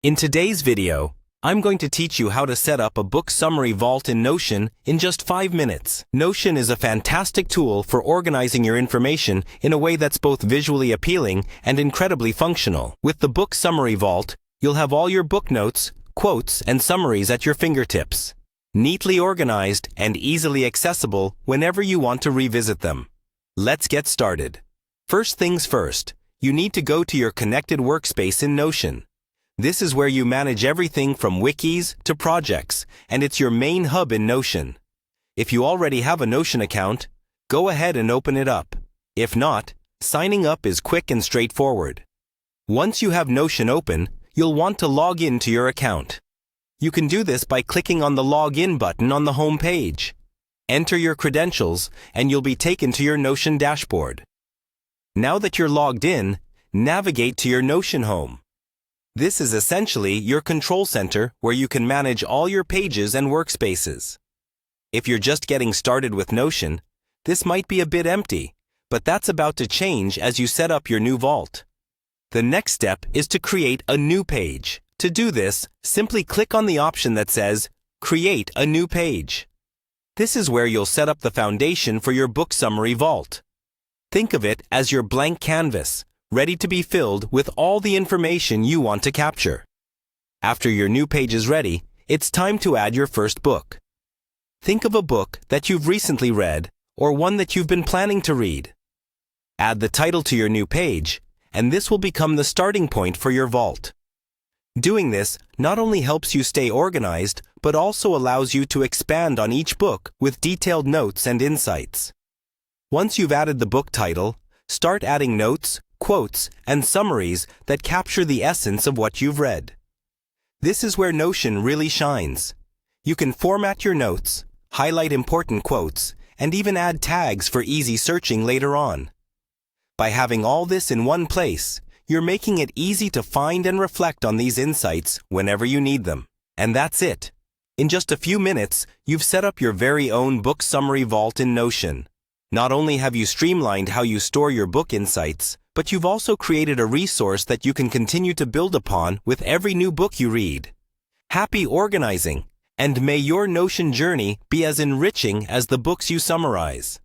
In today's video, I'm going to teach you how to set up a book summary vault in Notion in just 5 minutes. Notion is a fantastic tool for organizing your information in a way that's both visually appealing and incredibly functional. With the book summary vault, you'll have all your book notes, quotes, and summaries at your fingertips, neatly organized and easily accessible whenever you want to revisit them. Let's get started. First things first, you need to go to your connected workspace in Notion. This is where you manage everything from wikis to projects, and it's your main hub in Notion. If you already have a Notion account, go ahead and open it up. If not, signing up is quick and straightforward. Once you have Notion open, you'll want to log in to your account. You can do this by clicking on the Login button on the home page. Enter your credentials, and you'll be taken to your Notion dashboard. Now that you're logged in, navigate to your Notion home. This is essentially your control center where you can manage all your pages and workspaces. If you're just getting started with Notion, this might be a bit empty, but that's about to change as you set up your new vault. The next step is to create a new page. To do this, simply click on the option that says, Create a new page. This is where you'll set up the foundation for your book summary vault. Think of it as your blank canvas, ready to be filled with all the information you want to capture. After your new page is ready, it's time to add your first book. Think of a book that you've recently read or one that you've been planning to read. Add the title to your new page, and this will become the starting point for your vault. Doing this not only helps you stay organized, but also allows you to expand on each book with detailed notes and insights. Once you've added the book title, start adding notes, quotes, and summaries that capture the essence of what you've read. This is where Notion really shines. You can format your notes, highlight important quotes, and even add tags for easy searching later on. By having all this in one place, you're making it easy to find and reflect on these insights whenever you need them. And that's it. In just a few minutes, you've set up your very own book summary vault in Notion. Not only have you streamlined how you store your book insights, but you've also created a resource that you can continue to build upon with every new book you read. Happy organizing, and may your Notion journey be as enriching as the books you summarize.